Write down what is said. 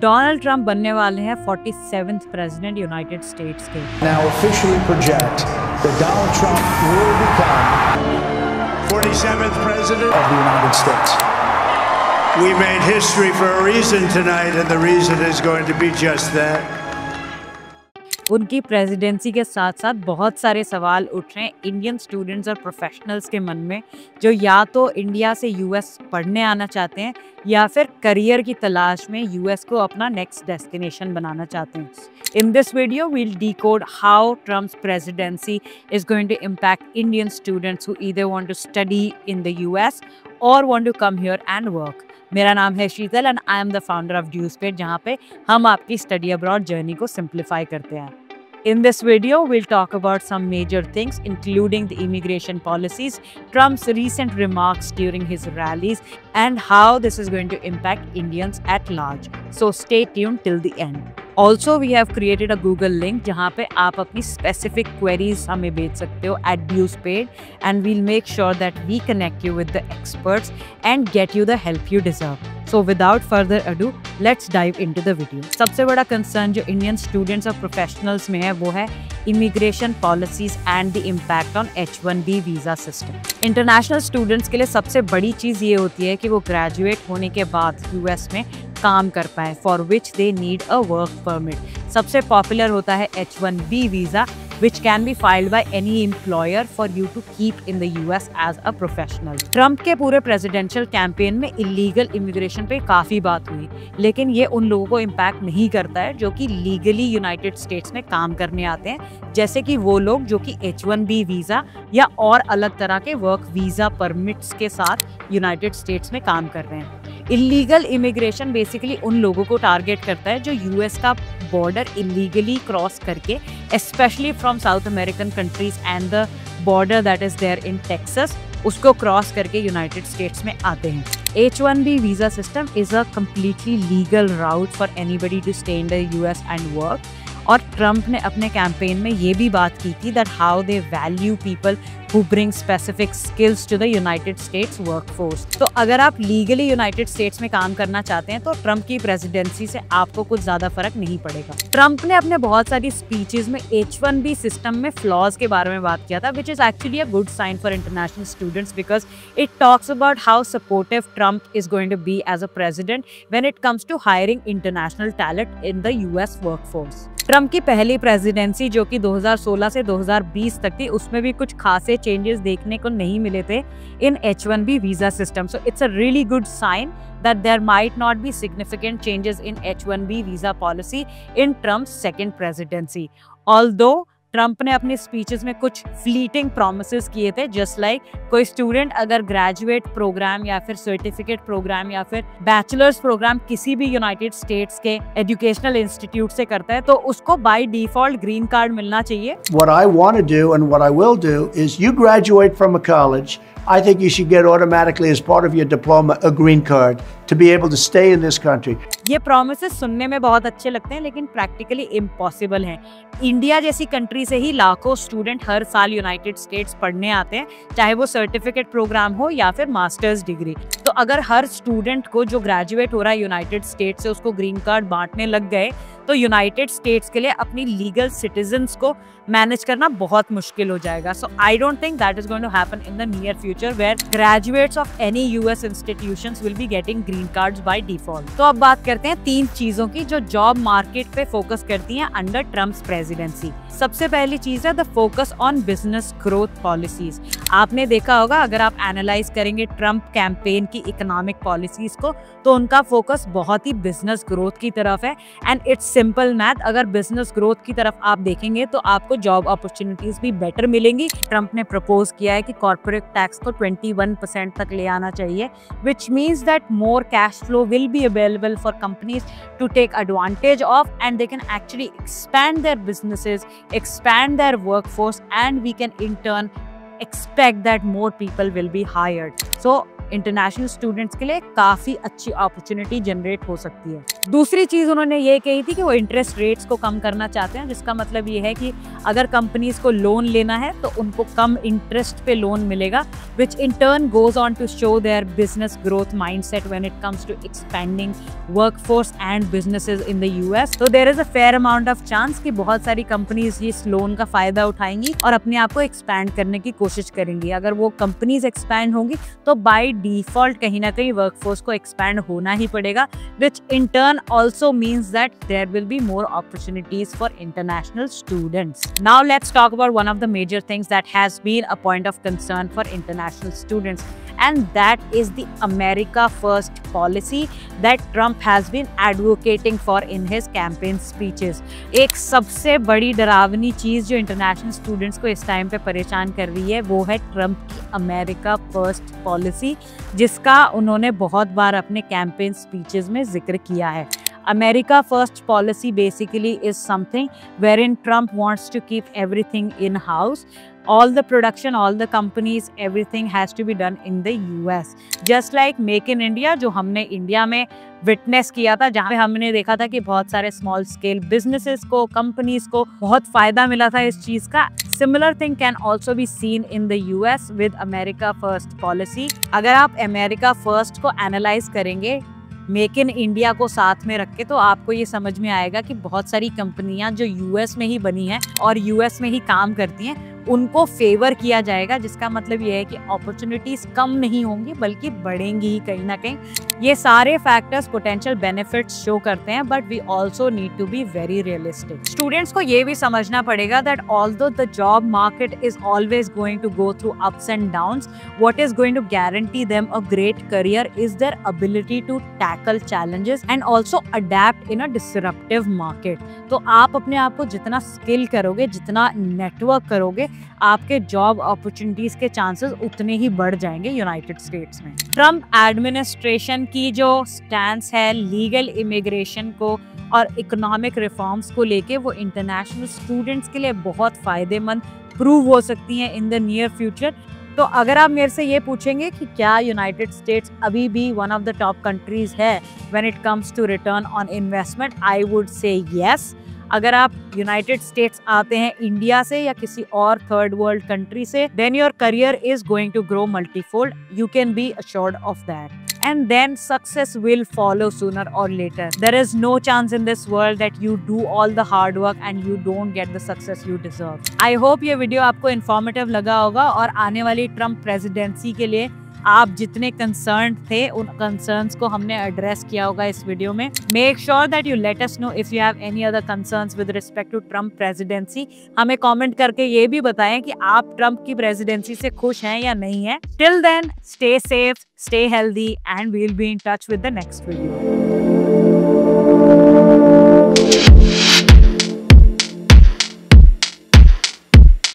Donald Trump बनने वाले हैं 47th प्रेसिडेंट यूनाइटेड स्टेट्स के। Now officially project that Donald Trump will become 47th president of the United States. We made history for a reason tonight, and the reason is going to be just that. उनकी presidency के साथ साथ बहुत सारे सवाल उठ रहे हैं इंडियन स्टूडेंट्स और प्रोफेशनल्स के मन में, जो या तो इंडिया से यूएस पढ़ने आना चाहते हैं या फिर करियर की तलाश में यूएस को अपना नेक्स्ट डेस्टिनेशन बनाना चाहते हैं। In this video, we'll decode how Trump's presidency is going to impact Indian students who either want to study in the US or want to come here and work. मेरा नाम है Sheetal and I am the founder of ड्यूसपेड, जहाँ पे हम आपकी study abroad journey को simplify करते हैं। In this video, we'll talk about some major things, including the immigration policies, Trump's recent remarks during his rallies, and how this is going to impact Indians at large. So stay tuned till the end. Also, we have created a Google link जहाँ पे आप अपनी specific queries हमें भेज सकते हो at DewsPaid, and we'll make sure that we connect you with the experts and get you the help you deserve. So without further ado, let's dive into the video. सबसे बड़ा concern जो Indian students और professionals में है वो है immigration policies and the impact on H-1B visa system. International students के लिए सबसे बड़ी चीज़ ये होती है कि वो graduate होने के बाद US में काम कर पाए, for which they need a work permit. सबसे पॉपुलर होता है H-1B visa, which can be filed by any employer for you to keep in the US as a professional. Trump के पूरे प्रेसिडेंशियल कैंपेन में इलीगल इमिग्रेशन पे काफ़ी बात हुई, लेकिन ये उन लोगों को इम्पैक्ट नहीं करता है जो कि लीगली यूनाइटेड स्टेट्स में काम करने आते हैं, जैसे कि वो लोग जो कि H-1B वीज़ा या और अलग तरह के वर्क वीज़ा परमिट्स के साथ यूनाइटेड स्टेट्स में काम कर रहे हैं। इलीगल इमिग्रेशन बेसिकली उन लोगों को टारगेट करता है जो यूएस का बॉर्डर इलीगली क्रॉस करके, specially from South American countries and the border that is there in Texas, उसको क्रॉस करके यूनाइटेड स्टेट्स में आते हैं। H-1B visa system is a completely legal route for anybody to stay in the US and work. और Trump ने अपने campaign में ये भी बात की थी that how they value people who bring specific skills to the United States workforce. तो अगर आप लीगली यूनाइटेड स्टेट्स में काम करना चाहते हैं तो ट्रंप की प्रेसिडेंसी से आपको कुछ ज़्यादा फर्क नहीं पड़ेगा। ट्रंप ने अपने बहुत सारी स्पीचेस में H-1B सिस्टम में फ्लॉज के बारे में बात किया था, which is actually a good sign for international students because it talks about how supportive Trump is going to be as a president when it comes to hiring international talent in the US workforce. Trump की पहली presidency जो कि 2016 से 2020 तक थी, उसमें भी कुछ खासे चेंजेस देखने को नहीं मिले थे in H-1B visa system. So it's a really good sign that there might not be significant changes in H-1B visa policy in Trump's second presidency. Although Trump ने अपने स्पीचेस में कुछ फ्लीटिंग प्रोमिसेस किए थे, जस्ट लाइक कोई student अगर graduate programme या फिर सर्टिफिकेट प्रोग्राम या फिर बैचलर्स प्रोग्राम किसी भी यूनाइटेड स्टेट्स के एजुकेशनल इंस्टीट्यूट से करता है तो उसको बाय डिफॉल्ट ग्रीन कार्ड मिलना चाहिए. What I want to do and what I will do is you graduate from a college, I think you should get automatically as part of your diploma a green card to be able to stay in this country. ये promises सुनने में बहुत अच्छे लगते हैं लेकिन practically impossible हैं. India जैसी कंट्री से ही लाखों स्टूडेंट हर साल यूनाइटेड स्टेट्स पढ़ने आते हैं, चाहे वो सर्टिफिकेट प्रोग्राम हो या फिर मास्टर्स डिग्री. तो अगर हर स्टूडेंट को जो ग्रेजुएट हो रहा है यूनाइटेड स्टेट्स से उसको ग्रीन कार्ड बांटने लग गए तो यूनाइटेड स्टेट्स के लिए अपनी लीगल सिटीजन्स को मैनेज करना बहुत मुश्किल हो जाएगा. So I don't think that is going to happen in the near future where graduates of any US institutions will be getting green cards by default. तो अब बात करते हैं तीन चीजों की जो जॉब मार्केट पे फोकस करती हैं अंडर ट्रम्प्स प्रेसिडेंसी. सबसे पहली चीज है the focus on business growth policies. आपने देखा होगा अगर आप एनालाइज करेंगे ट्रम्प कैंपेन की इकोनॉमिक पॉलिसीज को तो उनका फोकस बहुत ही बिजनेस ग्रोथ की तरफ है. एंड इट्स सिंपल मैथ, अगर बिजनेस ग्रोथ की तरफ आप देखेंगे तो आपको जॉब अपॉर्चुनिटीज भी बेटर मिलेंगी. ट्रंप ने प्रपोज किया है कि कॉर्पोरेट टैक्स को 21% तक ले आना चाहिए, which means that more cash flow will be available for companies to take advantage of, and they can actually expand their businesses, expand their workforce, and we can in turn expect that more people will be hired. So international students के लिए काफ़ी अच्छी opportunity generate हो सकती है। दूसरी चीज़ उन्होंने ये कही थी कि वो इंटरेस्ट रेट्स को कम करना चाहते हैं, जिसका मतलब ये है कि अगर कंपनीज को लोन लेना है तो उनको कम इंटरेस्ट पे लोन मिलेगा, which in turn goes on to show their business growth mindset when it comes to expanding workforce and businesses in the US. So there is a fair amount of chance कि बहुत सारी companies इस loan का फायदा उठाएंगी और अपने आप को एक्सपैंड करने की कोशिश करेंगी। अगर वो कंपनीज एक्सपैंड होंगी तो बाय डिफॉल्ट कहीं ना कहीं वर्कफोर्स को एक्सपैंड होना ही पड़ेगा, which in turn also means that there will be more opportunities for international students. Now let's talk about one of the major things that has been a point of concern for international students, and that is the America First policy that Trump has been advocating for in his campaign speeches. एक सबसे बड़ी डरावनी चीज़ जो international students को इस time पे परेशान कर रही है वो है ट्रम्प की अमेरिका फर्स्ट पॉलिसी, जिसका उन्होंने बहुत बार अपने कैंपेन स्पीचेस में जिक्र किया है। America First policy basically is something wherein Trump wants to keep everything in-house. All the production, all the companies, everything has to be done in the US. Just like Make in India, जो हमने India में witness किया था, जहाँ पे हमने देखा था कि बहुत सारे स्मॉल स्केल बिजनेसेस को, कंपनीज को बहुत फायदा मिला था इस चीज़ का। Similar thing can also be seen in the US with America First policy. अगर आप America First को एनालाइज करेंगे मेक इन इंडिया को साथ में रख के, तो आपको ये समझ में आएगा कि बहुत सारी कंपनियां जो यूएस में ही बनी हैं और यूएस में ही काम करती हैं उनको फेवर किया जाएगा, जिसका मतलब ये है कि अपॉर्चुनिटीज कम नहीं होंगी बल्कि बढ़ेंगी ही कहीं ना कहीं। ये सारे फैक्टर्स पोटेंशियल बेनिफिट्स शो करते हैं, but we also need to be very realistic. Students को ये भी समझना पड़ेगा that although the job market is always going to go through ups and downs, what is going to guarantee them a great career is their ability to tackle challenges and also adapt in a disruptive market. तो आप अपने आप को जितना skill करोगे, जितना network करोगे, आपके जॉब अपॉर्चुनिटीज के चांसेस उतने ही बढ़ जाएंगे यूनाइटेड स्टेट्स में। ट्रम्प एडमिनिस्ट्रेशन की जो स्टैंस है लीगल इमिग्रेशन को और इकोनॉमिक रिफॉर्म्स को लेके, वो इंटरनेशनल स्टूडेंट्स के लिए बहुत फायदेमंद प्रूव हो सकती हैं इन द नियर फ्यूचर। तो अगर आप मेरे से ये पूछेंगे कि क्या यूनाइटेड स्टेट्स अभी भी one of the top countries है when it comes to return on investment, I would say yes. अगर आप यूनाइटेड स्टेट्स आते हैं इंडिया से या किसी और थर्ड वर्ल्ड कंट्री से, then your career is going to grow multifold, you can be assured of that, and then success will follow sooner or later. There is no chance in this world that you do all the hard work and you don't get the success you deserve. I hope ये video आपको informative लगा होगा और आने वाली Trump presidency के लिए आप जितने कंसर्न थे उन कंसर्न्स को हमने एड्रेस किया होगा इस वीडियो में। Make sure that you let us know if you have any other concerns with respect to Trump presidency. हमें कमेंट करके ये भी बताएं कि आप ट्रम्प की प्रेसिडेंसी से खुश हैं या नहीं है। Till then stay safe, stay healthy, and we'll be in touch with the next video.